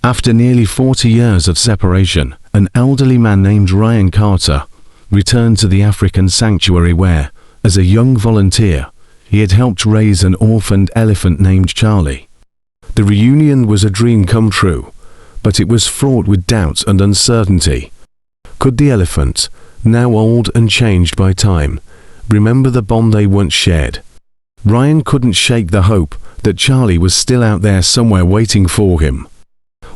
After nearly 40 years of separation, an elderly man named Ryan Carter returned to the African sanctuary where, as a young volunteer, he had helped raise an orphaned elephant named Charlie. The reunion was a dream come true, but it was fraught with doubt and uncertainty. Could the elephant, now old and changed by time, remember the bond they once shared? Ryan couldn't shake the hope that Charlie was still out there somewhere waiting for him.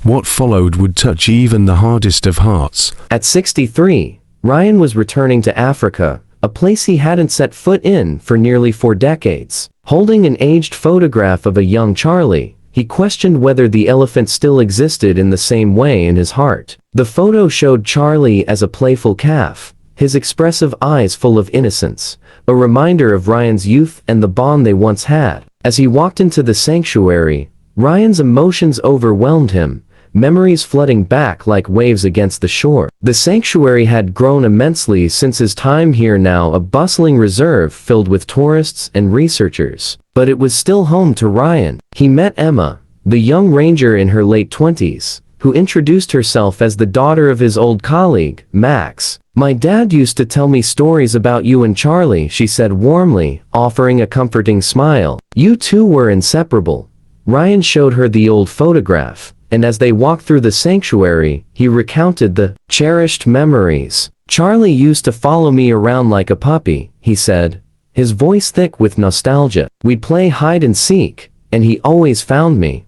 What followed would touch even the hardest of hearts. At 63, Ryan was returning to Africa, a place he hadn't set foot in for nearly 4 decades. Holding an aged photograph of a young Charlie, he questioned whether the elephant still existed in the same way in his heart. The photo showed Charlie as a playful calf, his expressive eyes full of innocence, a reminder of Ryan's youth and the bond they once had. As he walked into the sanctuary, Ryan's emotions overwhelmed him, memories flooding back like waves against the shore. The sanctuary had grown immensely since his time here, now a bustling reserve filled with tourists and researchers. But it was still home to Ryan. He met Emma, the young ranger in her late 20s, who introduced herself as the daughter of his old colleague, Max. "My dad used to tell me stories about you and Charlie," she said warmly, offering a comforting smile. "You two were inseparable." Ryan showed her the old photograph, and as they walked through the sanctuary, he recounted the cherished memories. "Charlie used to follow me around like a puppy," he said, his voice thick with nostalgia. "We'd play hide and seek, and he always found me."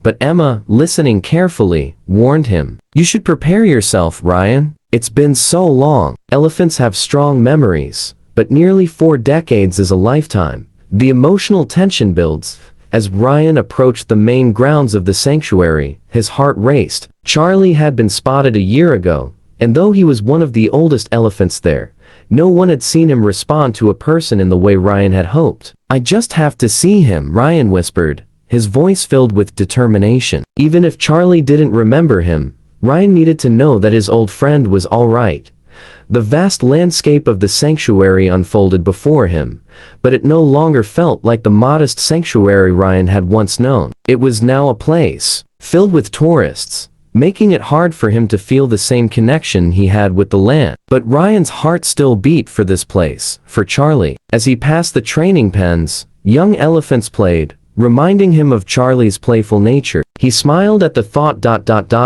But Emma, listening carefully, warned him, "You should prepare yourself, Ryan. It's been so long." Elephants have strong memories, but nearly 4 decades is a lifetime. The emotional tension builds. As Ryan approached the main grounds of the sanctuary, his heart raced. Charlie had been spotted a year ago, and though he was one of the oldest elephants there, no one had seen him respond to a person in the way Ryan had hoped. "I just have to see him," Ryan whispered, his voice filled with determination. Even if Charlie didn't remember him, Ryan needed to know that his old friend was all right. The vast landscape of the sanctuary unfolded before him, but it no longer felt like the modest sanctuary Ryan had once known. It was now a place filled with tourists, making it hard for him to feel the same connection he had with the land. But Ryan's heart still beat for this place, for Charlie. As he passed the training pens, young elephants played, reminding him of Charlie's playful nature. He smiled at the thought.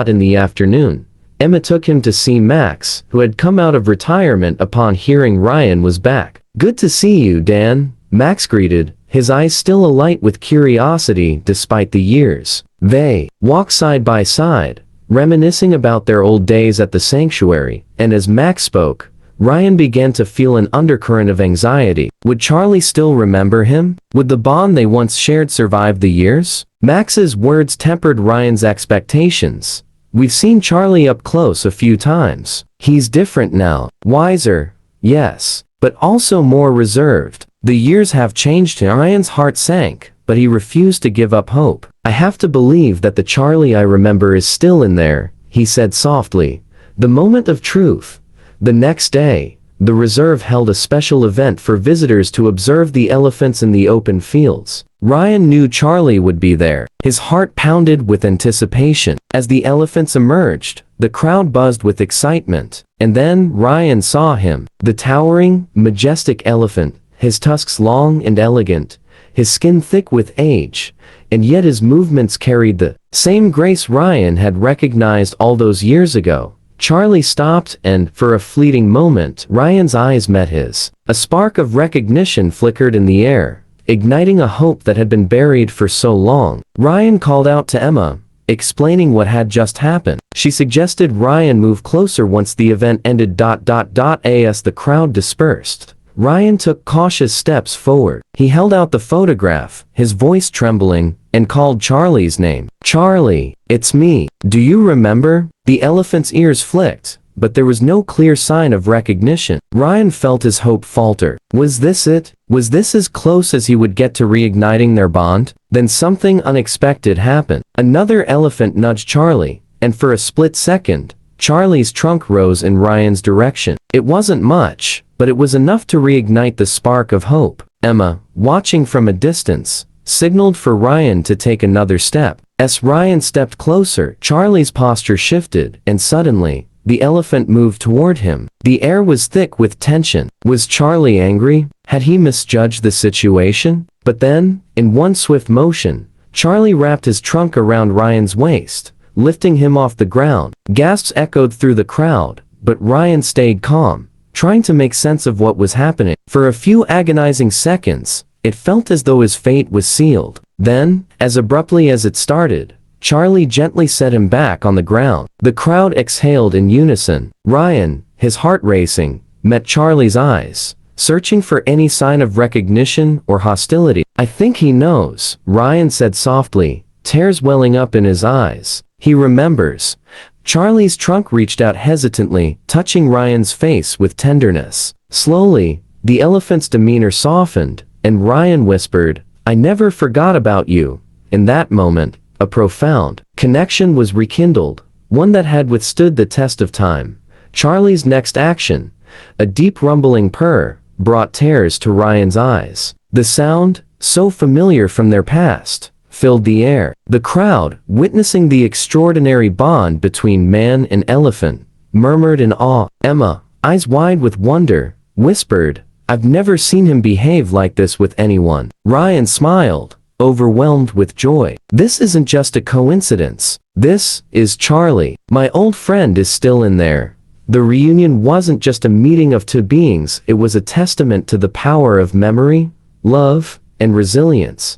In the afternoon, Emma took him to see Max, who had come out of retirement upon hearing Ryan was back. "Good to see you, Dan," Max greeted, his eyes still alight with curiosity despite the years. They walked side by side, reminiscing about their old days at the sanctuary, and as Max spoke, Ryan began to feel an undercurrent of anxiety. Would Charlie still remember him? Would the bond they once shared survive the years? Max's words tempered Ryan's expectations. "We've seen Charlie up close a few times. He's different now. Wiser, yes, but also more reserved. The years have changed him." Ryan's heart sank, but he refused to give up hope. "I have to believe that the Charlie I remember is still in there," he said softly. The moment of truth. The next day, the reserve held a special event for visitors to observe the elephants in the open fields. Ryan knew Charlie would be there. His heart pounded with anticipation. As the elephants emerged, the crowd buzzed with excitement. And then Ryan saw him. The towering, majestic elephant, his tusks long and elegant, his skin thick with age, and yet his movements carried the same grace Ryan had recognized all those years ago. Charlie stopped and, for a fleeting moment, Ryan's eyes met his. A spark of recognition flickered in the air, igniting a hope that had been buried for so long. Ryan called out to Emma, explaining what had just happened. She suggested Ryan move closer once the event ended. As the crowd dispersed, Ryan took cautious steps forward. He held out the photograph, his voice trembling, and called Charlie's name. "Charlie, it's me. Do you remember?" The elephant's ears flicked, but there was no clear sign of recognition. Ryan felt his hope falter. Was this it? Was this as close as he would get to reigniting their bond? Then something unexpected happened. Another elephant nudged Charlie, and for a split second, Charlie's trunk rose in Ryan's direction. It wasn't much, but it was enough to reignite the spark of hope. Emma, watching from a distance, signaled for Ryan to take another step. As Ryan stepped closer, Charlie's posture shifted, and suddenly, the elephant moved toward him. The air was thick with tension. Was Charlie angry? Had he misjudged the situation? But then, in one swift motion, Charlie wrapped his trunk around Ryan's waist, lifting him off the ground. Gasps echoed through the crowd, but Ryan stayed calm, trying to make sense of what was happening. For a few agonizing seconds, it felt as though his fate was sealed. Then, as abruptly as it started, Charlie gently set him back on the ground. The crowd exhaled in unison. Ryan, his heart racing, met Charlie's eyes, searching for any sign of recognition or hostility. "I think he knows," Ryan said softly, tears welling up in his eyes. "He remembers." Charlie's trunk reached out hesitantly, touching Ryan's face with tenderness. Slowly, the elephant's demeanor softened, and Ryan whispered, "I never forgot about you." In that moment, a profound connection was rekindled, one that had withstood the test of time. Charlie's next action, a deep rumbling purr, brought tears to Ryan's eyes. The sound, so familiar from their past, filled the air. The crowd, witnessing the extraordinary bond between man and elephant, murmured in awe. Emma, eyes wide with wonder, whispered, "I've never seen him behave like this with anyone." Ryan smiled, overwhelmed with joy. "This isn't just a coincidence. This is Charlie. My old friend is still in there." The reunion wasn't just a meeting of two beings, it was a testament to the power of memory, love, and resilience.